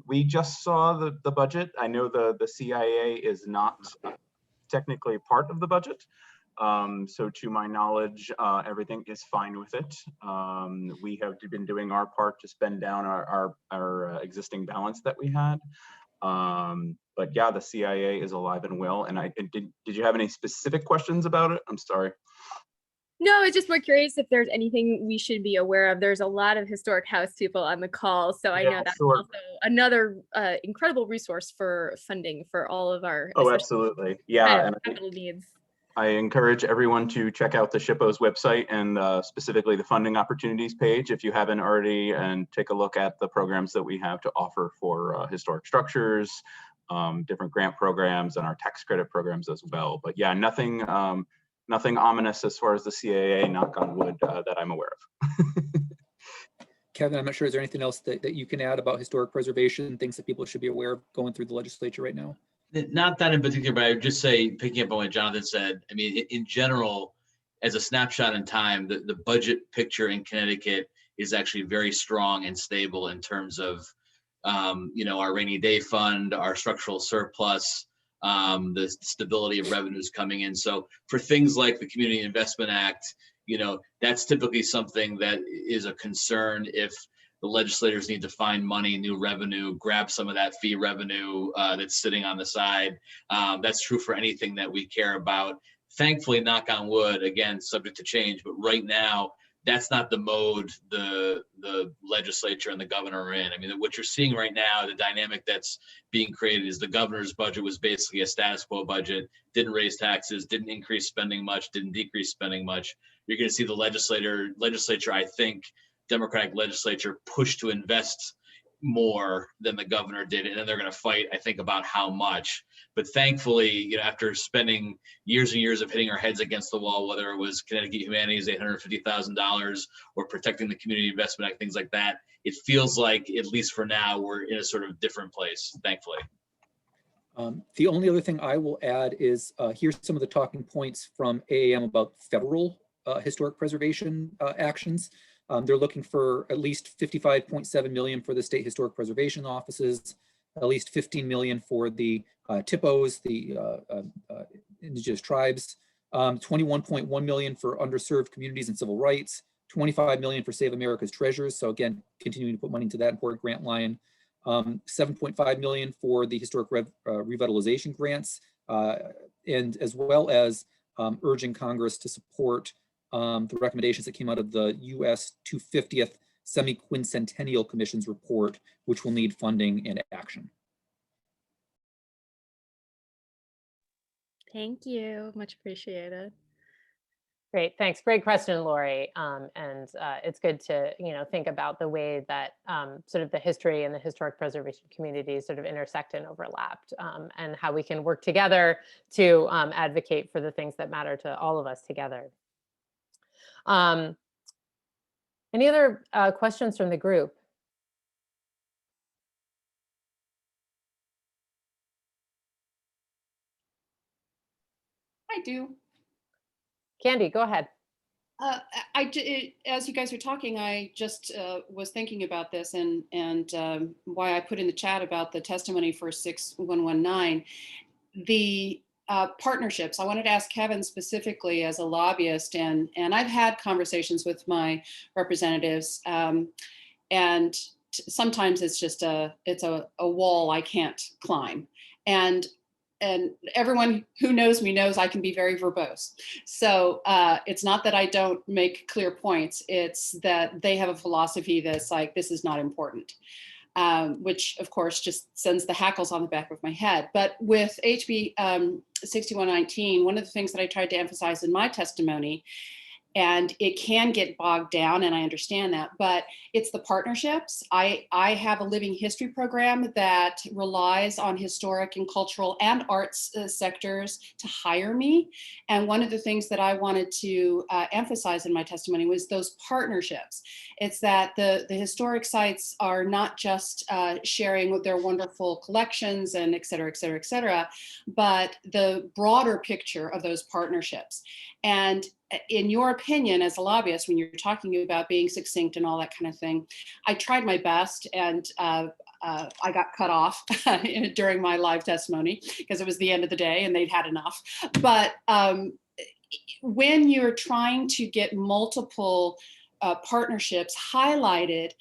We just saw the budget. I know the CIA is not technically part of the budget. So to my knowledge, everything is fine with it. We have been doing our part to spend down our existing balance that we had. But yeah, the CIA is alive and well. And did you have any specific questions about it? I'm sorry. No, it's just more curious if there's anything we should be aware of. There's a lot of historic house people on the call, so I know that's also another incredible resource for funding for all of our absolutely, yeah, and capital needs. I encourage everyone to check out the SHPO's website and specifically the funding opportunities page if you haven't already, and take a look at the programs that we have to offer for historic structures, different grant programs, and our tax credit programs as well. But yeah, nothing ominous as far as the CAA, knock on wood, that I'm aware of. Kevin, I'm not sure, is there anything else that you can add about historic preservation, things that people should be aware of going through the legislature right now? Not that in particular, but I would just say, picking up on what Jonathan said, I mean, in general, as a snapshot in time, the budget picture in Connecticut is actually very strong and stable in terms of, our rainy day fund, our structural surplus, the stability of revenues coming in. So for things like the Community Investment Act, that's typically something that is a concern if the legislators need to find money, new revenue, grab some of that fee revenue that's sitting on the side. That's true for anything that we care about. Thankfully, knock on wood, again, subject to change, but right now, that's not the mode the legislature and the governor are in. I mean, what you're seeing right now, the dynamic that's being created is the governor's budget was basically a status quo budget, didn't raise taxes, didn't increase spending much, didn't decrease spending much. You're going to see the legislature, I think, Democratic legislature push to invest more than the governor did, and then they're going to fight, I think, about how much. But thankfully, after spending years and years of hitting our heads against the wall, whether it was Connecticut Humanities $850,000 or protecting the Community Investment Act, things like that, it feels like, at least for now, we're in a sort of different place, thankfully. The only other thing I will add is here's some of the talking points from AAM about federal historic preservation actions. They're looking for at least $55.7 million for the state historic preservation offices, at least $15 million for the TIPOs, the indigenous tribes, $21.1 million for underserved communities and civil rights, $25 million for Save America's Treasures. So again, continuing to put money into that important grant line, $7.5 million for the historic revitalization grants, and as well as urging Congress to support the recommendations that came out of the US 250th Semi-Quincentennial Commission's report, which will need funding and action. Thank you, much appreciated. Great, thanks. Great question, Lori. And it's good to think about the way that sort of the history and the historic preservation communities sort of intersect and overlapped, and how we can work together to advocate for the things that matter to all of us together. Any other questions from the group? I do. Candy, go ahead. As you guys are talking, I just was thinking about this and why I put in the chat about the testimony for 6119. The partnerships. I wanted to ask Kevin specifically as a lobbyist, and I've had conversations with my representatives, and sometimes it's just a wall I can't climb, and everyone who knows me knows I can be very verbose. So it's not that I don't make clear points, it's that they have a philosophy that's like, this is not important. Which of course just sends the hackles on the back of my head. But with HB 6119, one of the things that I tried to emphasize in my testimony, and it can get bogged down, and I understand that, but it's the partnerships. I have a living history program that relies on historic and cultural and arts sectors to hire me. And one of the things that I wanted to emphasize in my testimony was those partnerships. It's that the historic sites are not just sharing their wonderful collections and et cetera, et cetera, et cetera, but the broader picture of those partnerships. And in your opinion, as a lobbyist, when you're talking about being succinct and all that kind of thing, I tried my best, and I got cut off during my live testimony because it was the end of the day and they'd had enough. But when you're trying to get multiple partnerships highlighted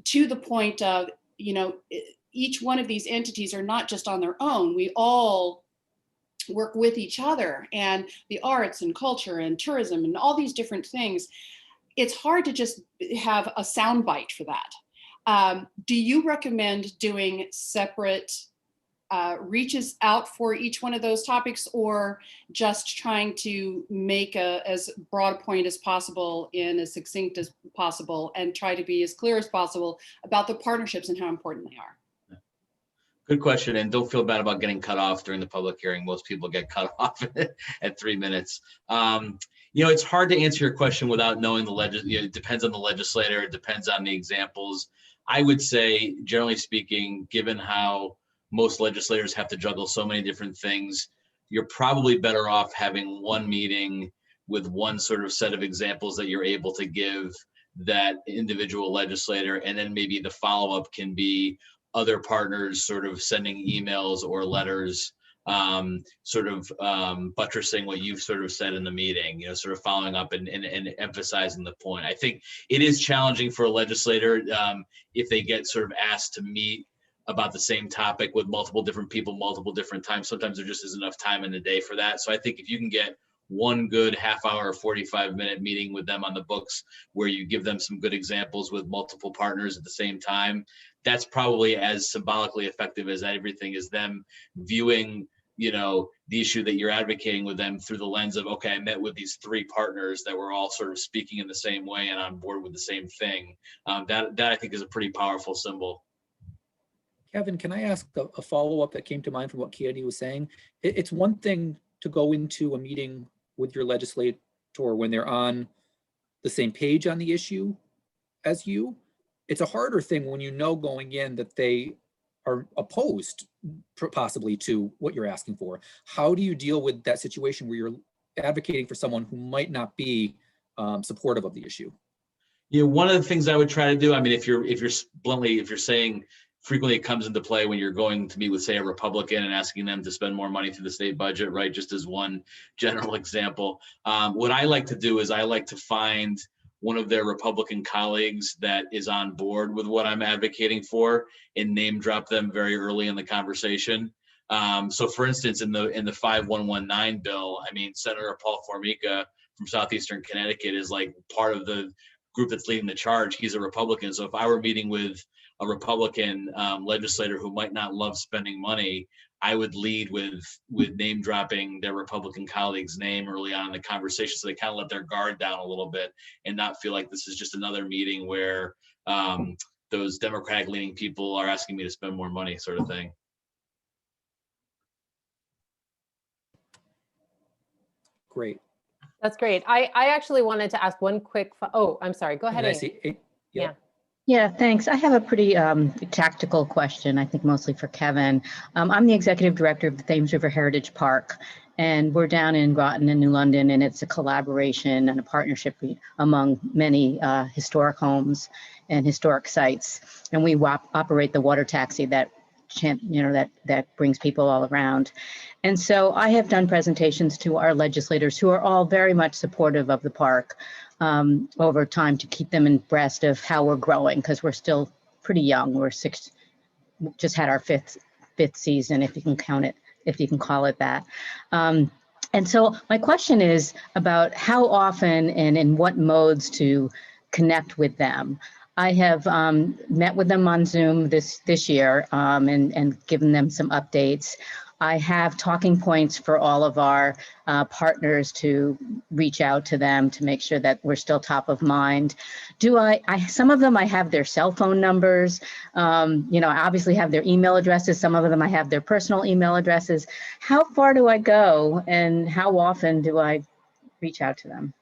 to the point of, each one of these entities are not just on their own. We all work with each other, and the arts and culture and tourism and all these different things. It's hard to just have a soundbite for that. Do you recommend doing separate reaches out for each one of those topics, or just trying to make as broad a point as possible in as succinct as possible and try to be as clear as possible about the partnerships and how important they are? Good question, and don't feel bad about getting cut off during the public hearing. Most people get cut off at 3 minutes. It's hard to answer your question without knowing it depends on the legislator, it depends on the examples. I would say, generally speaking, given how most legislators have to juggle so many different things, you're probably better off having one meeting with one sort of set of examples that you're able to give that individual legislator, and then maybe the follow-up can be other partners sort of sending emails or letters, buttressing what you've sort of said in the meeting, sort of following up and emphasizing the point. I think it is challenging for a legislator if they get sort of asked to meet about the same topic with multiple different people, multiple different times. Sometimes there just isn't enough time in the day for that. So I think if you can get one good half-hour, 45-minute meeting with them on the books where you give them some good examples with multiple partners at the same time, that's probably as symbolically effective as everything is them viewing, the issue that you're advocating with them through the lens of, okay, I met with these 3 partners that were all sort of speaking in the same way and on board with the same thing. That I think is a pretty powerful symbol. Kevin, can I ask a follow-up that came to mind from what Candy was saying? It's one thing to go into a meeting with your legislator when they're on the same page on the issue as you. It's a harder thing when going in that they are opposed possibly to what you're asking for. How do you deal with that situation where you're advocating for someone who might not be supportive of the issue? One of the things I would try to do, if you're saying frequently it comes into play when you're going to meet with, say, a Republican and asking them to spend more money through the state budget, right? Just as one general example. What I like to do is I like to find one of their Republican colleagues that is on board with what I'm advocating for and name drop them very early in the conversation. So for instance, in the 5119 bill, Senator Paul Formica from Southeastern Connecticut is like part of the group that's leading the charge. He's a Republican. So if I were meeting with a Republican legislator who might not love spending money, I would lead with name dropping their Republican colleague's name early on in the conversation, so they kind of let their guard down a little bit and not feel like this is just another meeting where those Democratic leaning people are asking me to spend more money, sort of thing. Great. That's great. I actually wanted to ask one quick, oh, I'm sorry, go ahead. And I Amy. see, Yeah. Yeah, thanks. I have a pretty tactical question, I think mostly for Kevin. I'm the executive director of the Thames River Heritage Park, and we're down in Groton in New London, and it's a collaboration and a partnership among many historic homes and historic sites. And we operate the water taxi that that brings people all around. And so I have done presentations to our legislators who are all very much supportive of the park over time to keep them abreast of how we're growing, because we're still pretty young. We're just had our fifth season, if you can count it, if you can call it that. And so my question is about how often and in what modes to connect with them. I have met with them on Zoom this year and given them some updates. I have talking points for all of our partners to reach out to them to make sure that we're still top of mind. Some of them I have their cell phone numbers, I obviously have their email addresses. Some of them I have their personal email addresses. How far do I go and how often do I reach out to them?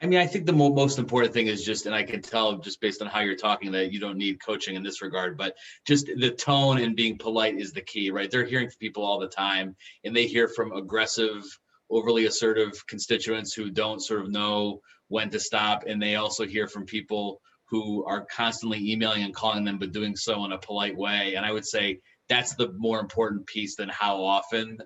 I mean, I think the most important thing is just, and I can tell just based on how you're talking that you don't need coaching in this regard, but just the tone and being polite is the key, right? They're hearing from people all the time, and they hear from aggressive, overly assertive constituents who don't sort of know when to stop. And they also hear from people who are constantly emailing and calling them, but doing so in a polite way. And I would say that's the more important piece than how often.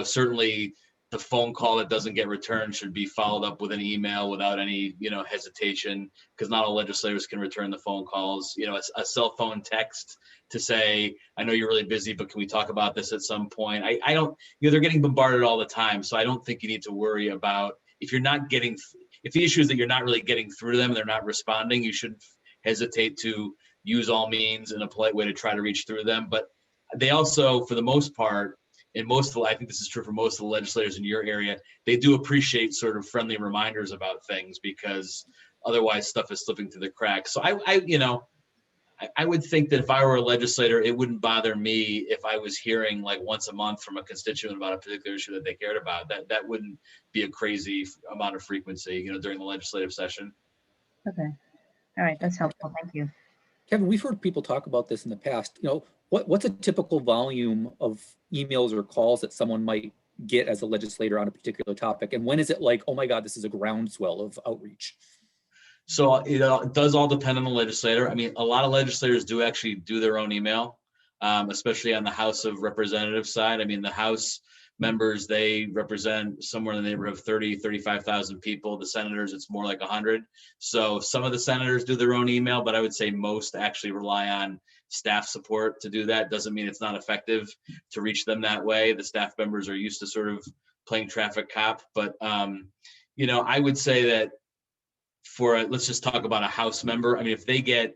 Certainly the phone call that doesn't get returned should be followed up with an email without any, hesitation, because not all legislators can return the phone calls. A cell phone text to say, I know you're really busy, but can we talk about this at some point? I don't, they're getting bombarded all the time. So I don't think you need to worry about if the issue is that you're not really getting through to them and they're not responding, you shouldn't hesitate to use all means in a polite way to try to reach through them. But they also, for the most part, I think this is true for most of the legislators in your area, they do appreciate sort of friendly reminders about things, because otherwise stuff is slipping through the cracks. So I would think that if I were a legislator, it wouldn't bother me if I was hearing like once a month from a constituent about a particular issue that they cared about. That wouldn't be a crazy amount of frequency, during the legislative session. Okay. All right. That's helpful. Thank you. Kevin, we've heard people talk about this in the past. What's a typical volume of emails or calls that someone might get as a legislator on a particular topic? And when is it like, oh my God, this is a groundswell of outreach? So it does all depend on the legislator. I mean, a lot of legislators do actually do their own email, especially on the House of Representatives side. I mean, the House members, they represent somewhere in the neighborhood of 35,000 people. The senators, it's more like 100. So some of the senators do their own email, but I would say most actually rely on staff support to do that. Doesn't mean it's not effective to reach them that way. The staff members are used to sort of playing traffic cop, but I would say that let's just talk about a House member. I mean, if they get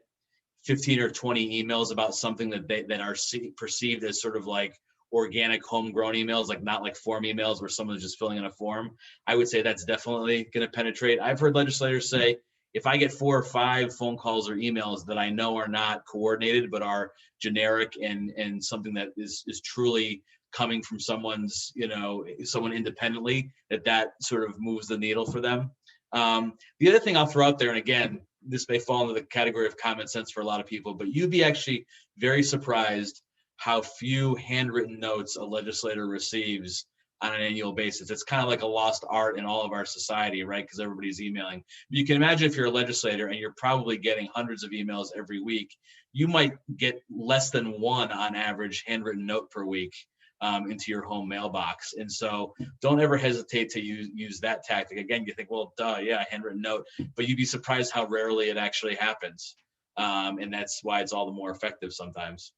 15 or 20 emails about something that are perceived as sort of like organic homegrown emails, like not like form emails where someone's just filling in a form, I would say that's definitely going to penetrate. I've heard legislators say, if I get 4 or 5 phone calls or emails that I know are not coordinated, but are generic and something that is truly coming from someone independently, that sort of moves the needle for them. The other thing I'll throw out there, and again, this may fall into the category of common sense for a lot of people, but you'd be actually very surprised how few handwritten notes a legislator receives on an annual basis. It's kind of like a lost art in all of our society, right? Because everybody's emailing. You can imagine if you're a legislator and you're probably getting hundreds of emails every week, you might get less than 1 on average handwritten note per week into your home mailbox. And so don't ever hesitate to use that tactic. Again, you think, well, duh, yeah, handwritten note, but you'd be surprised how rarely it actually happens. And that's why it's all the more effective sometimes.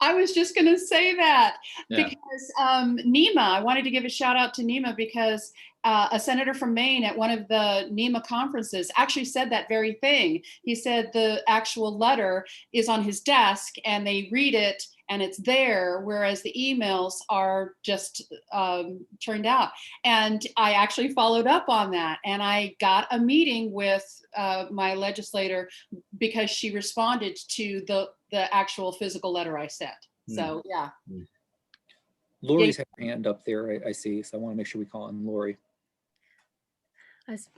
I was just going to say that Yeah. because NEMA, I wanted to give a shout out to NEMA because a senator from Maine at one of the NEMA conferences actually said that very thing. He said the actual letter is on his desk and they read it and it's there, whereas the emails are just turned out. And I actually followed up on that and I got a meeting with my legislator because she responded to the actual physical letter I sent. So yeah. Lori's had her hand up there, I see, so I want to make sure we call on Lori.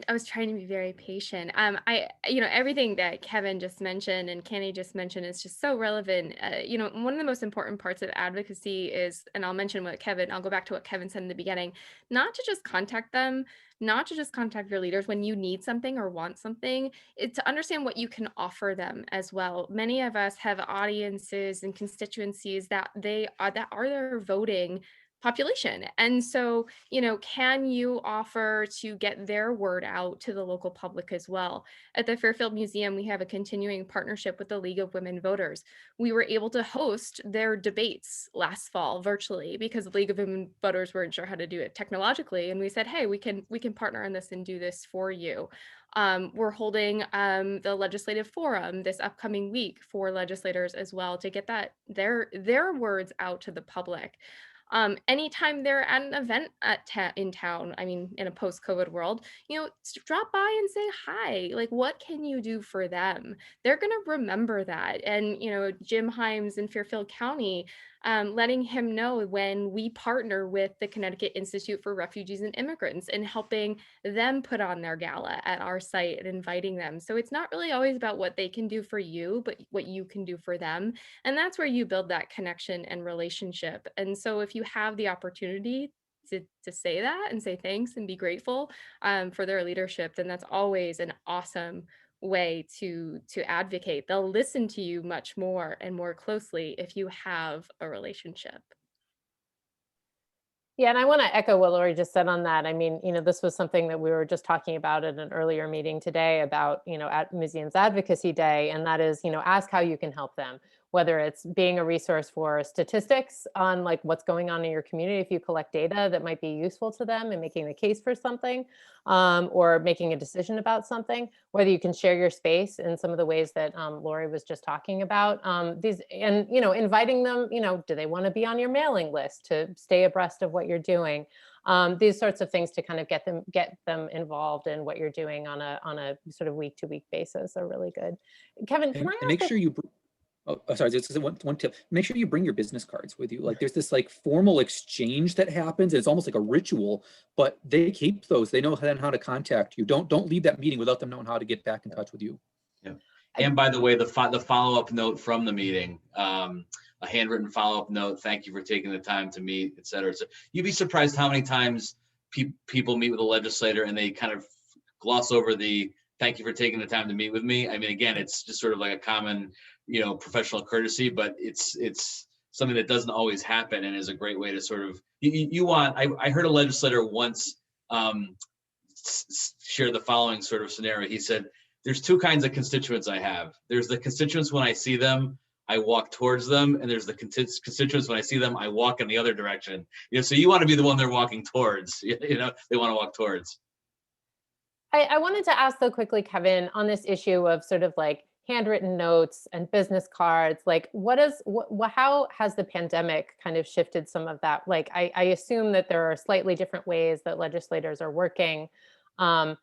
I was trying to be very patient. Everything that Kevin just mentioned and Kenny just mentioned is just so relevant. One of the most important parts of advocacy is, and I'll go back to what Kevin said in the beginning, not to just contact them, not to just contact your leaders when you need something or want something, it's to understand what you can offer them as well. Many of us have audiences and constituencies that are their voting population. And so, can you offer to get their word out to the local public as well? At the Fairfield Museum, we have a continuing partnership with the League of Women Voters. We were able to host their debates last fall virtually because the League of Women Voters weren't sure how to do it technologically. And we said, hey, we can partner on this and do this for you. We're holding the legislative forum this upcoming week for legislators as well to get their words out to the public. Anytime they're at an event in town, in a post-COVID world, drop by and say hi. Like, what can you do for them? They're going to remember that. And, Jim Himes in Fairfield County, letting him know when we partner with the Connecticut Institute for Refugees and Immigrants and helping them put on their gala at our site and inviting them. So it's not really always about what they can do for you, but what you can do for them. And that's where you build that connection and relationship. And so if you have the opportunity to say that and say thanks and be grateful for their leadership, then that's always an awesome way to advocate. They'll listen to you much more and more closely if you have a relationship. Yeah, and I want to echo what Lori just said on that. This was something that we were just talking about at an earlier meeting today about, at Museums Advocacy Day, and that is, ask how you can help them, whether it's being a resource for statistics on like what's going on in your community, if you collect data that might be useful to them and making the case for something, or making a decision about something, whether you can share your space in some of the ways that Lori was just talking about, inviting them, do they want to be on your mailing list to stay abreast of what you're doing? These sorts of things to kind of get them involved in what you're doing on a sort of week-to-week basis are really good. Kevin, can I ask make sure you sorry, just one tip. Make sure you bring your business cards with you. Like there's this like formal exchange that happens. It's almost like a ritual, but they keep those. They know then how to contact you. Don't leave that meeting without them knowing how to get back in touch with you. Yeah. And by the way, the follow-up note from the meeting, a handwritten follow-up note, thank you for taking the time to meet, et cetera. So you'd be surprised how many times people meet with a legislator and they kind of gloss over the thank you for taking the time to meet with me. Again, it's just sort of like a common, professional courtesy, but it's something that doesn't always happen and is a great way to sort of, I heard a legislator once share the following sort of scenario. He said, there's two kinds of constituents I have. There's the constituents when I see them, I walk towards them, and there's the constituents when I see them, I walk in the other direction. So you want to be the one they're walking towards. They want to walk towards. I wanted to ask though quickly, Kevin, on this issue of sort of like handwritten notes and business cards, like how has the pandemic kind of shifted some of that? Like I assume that there are slightly different ways that legislators are working. Are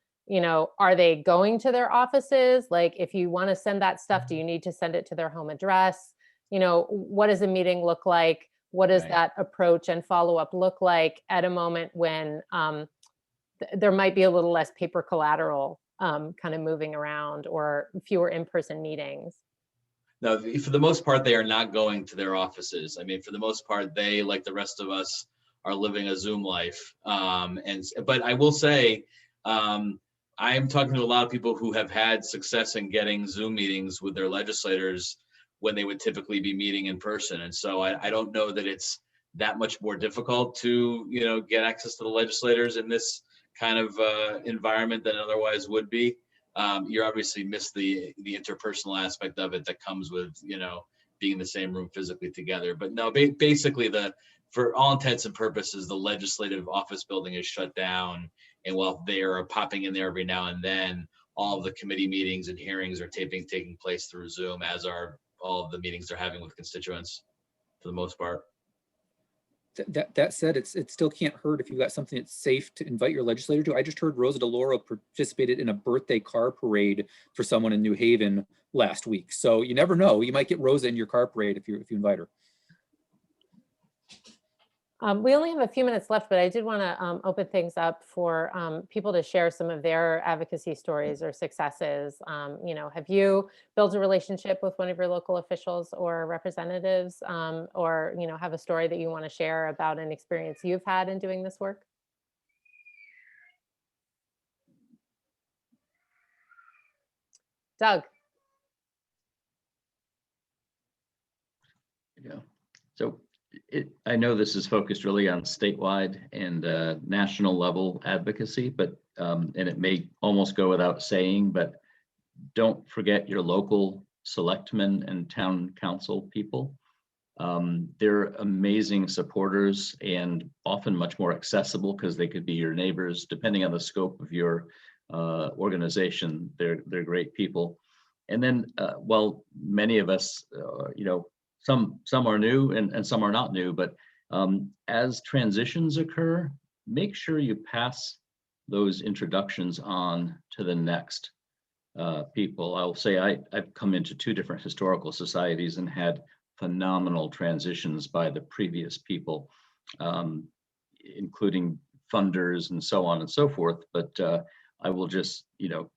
they going to their offices? Like if you want to send that stuff, do you need to send it to their home address? What does a meeting look like? What does that approach and follow-up look like at a moment when there might be a little less paper collateral kind of moving around or fewer in-person meetings? No, for the most part, they are not going to their offices. For the most part, they, like the rest of us, are living a Zoom life. But I will say, I'm talking to a lot of people who have had success in getting Zoom meetings with their legislators when they would typically be meeting in person. And so I don't know that it's that much more difficult to, get access to the legislators in this kind of environment than otherwise would be. You obviously miss the interpersonal aspect of it that comes with, being in the same room physically together. But no, basically for all intents and purposes, the legislative office building is shut down. And while they are popping in there every now and then, all of the committee meetings and hearings are taking place through Zoom, as are all of the meetings they're having with constituents for the most part. That said, it still can't hurt if you've got something that's safe to invite your legislator to. I just heard Rosa DeLauro participated in a birthday car parade for someone in New Haven last week. So you never know, you might get Rosa in your car parade if you invite her. We only have a few minutes left, but I did want to open things up for people to share some of their advocacy stories or successes. You know, have you built a relationship with one of your local officials or representatives, or, you know, have a story that you want to share about an experience you've had in doing this work? Doug. Yeah. So I know this is focused really on statewide and national level advocacy, but and it may almost go without saying, but don't forget your local selectmen and town council people. They're amazing supporters and often much more accessible because they could be your neighbors, depending on the scope of your organization. They're great people. And then while many of us, you know, some are new and some are not new, but as transitions occur, make sure you pass those introductions on to the next people. I'll say I've come into 2 different historical societies and had phenomenal transitions by the previous people, including funders and so on and so forth. But I will just, you know,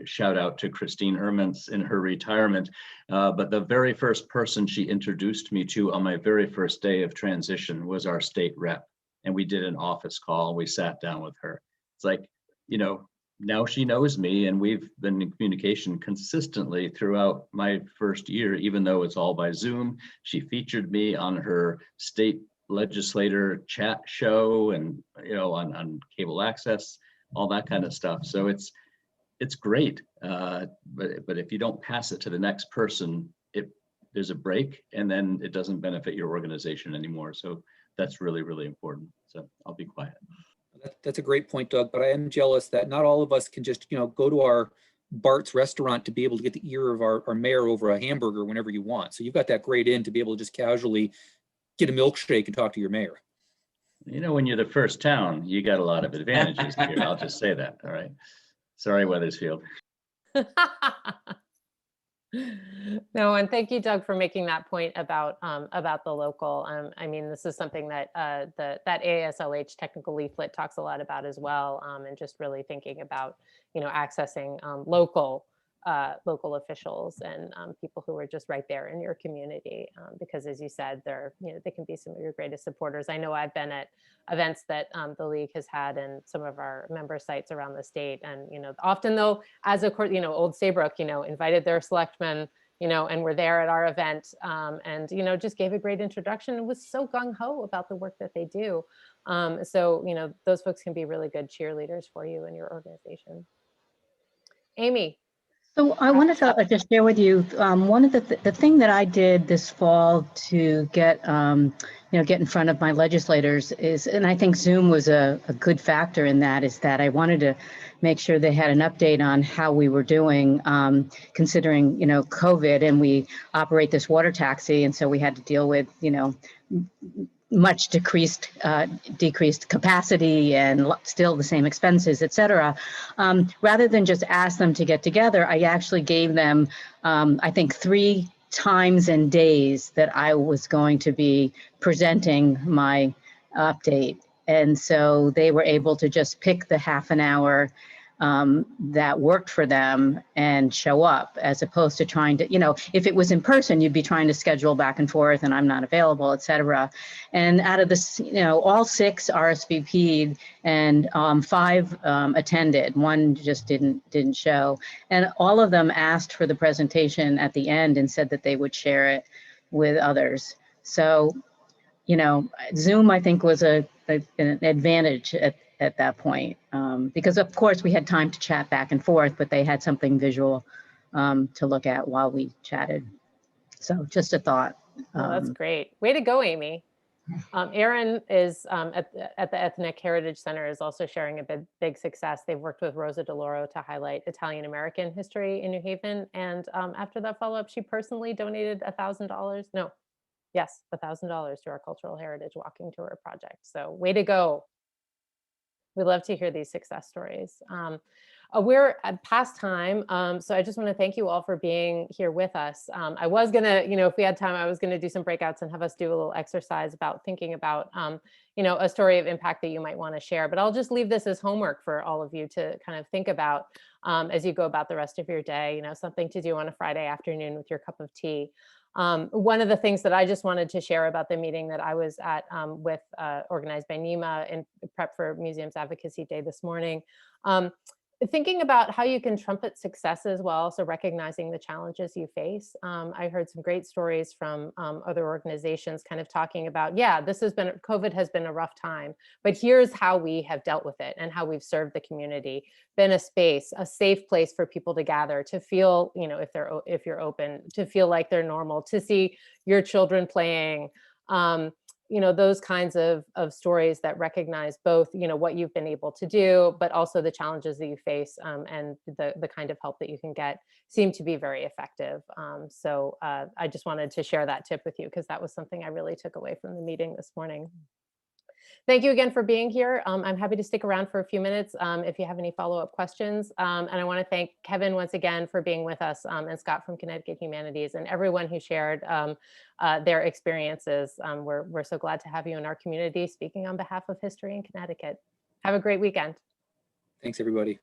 shout out to Christine Hermans in her retirement. But the very first person she introduced me to on my very first day of transition was our state rep. And we did an office call. We sat down with her. It's like, you know, now she knows me and we've been in communication consistently throughout my first year, even though it's all by Zoom. She featured me on her state legislator chat show and, you know, on cable access, all that kind of stuff. So it's great, but if you don't pass it to the next person, there's a break, and then it doesn't benefit your organization anymore. So that's really, really important. So I'll be quiet. That's a great point, Doug. But I am jealous that not all of us can just, you know, go to our Bart's restaurant to be able to get the ear of our mayor over a hamburger whenever you want. So you've got that great in to be able to just casually get a milkshake and talk to your mayor. You know, when you're the first town, you got a lot of advantages here. I'll just say that. All right. Sorry, Weathersfield. No, and thank you, Doug, for making that point about the local. I mean, this is something that that ASLH technical leaflet talks a lot about as well, and just really thinking about, you know, accessing local officials and people who are just right there in your community, because as you said, they can be some of your greatest supporters. I know I've been at events that the league has had in some of our member sites around the state, and, you know, often though, as a court, you know, Old Saybrook, you know, invited their selectmen, you know, and were there at our event, and, you know, just gave a great introduction and was so gung-ho about the work that they do. So, you know, those folks can be really good cheerleaders for you and your organization. Amy. So I wanted to just share with you one of the thing that I did this fall to get you know, get in front of my legislators is, and I think Zoom was a good factor in that, is that I wanted to make sure they had an update on how we were doing, considering, you know, COVID, and we operate this water taxi, and so we had to deal with, you know, much decreased capacity and still the same expenses, et cetera. Rather than just ask them to get together, I actually gave them, I think, 3 times and days that I was going to be presenting my update. And so they were able to just pick the half an hour that worked for them and show up, as opposed to trying to, you know, if it was in person, you'd be trying to schedule back and forth and I'm not available, et cetera. And out of this, you know, all 6 RSVP'd and 5 attended. 1 just didn't show. And all of them asked for the presentation at the end and said that they would share it with others. So, you know, Zoom, I think, was an advantage at that point, because of course we had time to chat back and forth, but they had something visual to look at while we chatted. So just a thought. Oh, that's great. Way to go, Amy. Erin is at the Ethnic Heritage Center is also sharing a big success. They've worked with Rosa DeLauro to highlight Italian American history in New Haven. And after that follow-up, she personally donated $1,000. No, yes, $1,000 to our Cultural Heritage Walking Tour project. So way to go. We love to hear these success stories. We're at past time, so I just want to thank you all for being here with us. I was gonna, if we had time, I was gonna do some breakouts and have us do a little exercise about thinking about, a story of impact that you might want to share. But I'll just leave this as homework for all of you to kind of think about as you go about the rest of your day. Something to do on a Friday afternoon with your cup of tea. One of the things that I just wanted to share about the meeting that I was at with organized by NEMA in prep for Museums Advocacy Day this morning, thinking about how you can trumpet successes while also recognizing the challenges you face. I heard some great stories from other organizations kind of talking about, yeah, COVID has been a rough time, but here's how we have dealt with it and how we've served the community, been a space, a safe place for people to gather, to feel, if you're open, to feel like they're normal, to see your children playing, those kinds of stories that recognize both, what you've been able to do, but also the challenges that you face and the kind of help that you can get seem to be very effective. So I just wanted to share that tip with you because that was something I really took away from the meeting this morning. Thank you again for being here. I'm happy to stick around for a few minutes if you have any follow-up questions. And I want to thank Kevin once again for being with us and Scott from Connecticut Humanities and everyone who shared their experiences. We're so glad to have you in our community speaking on behalf of history in Connecticut. Have a great weekend. Thanks, everybody.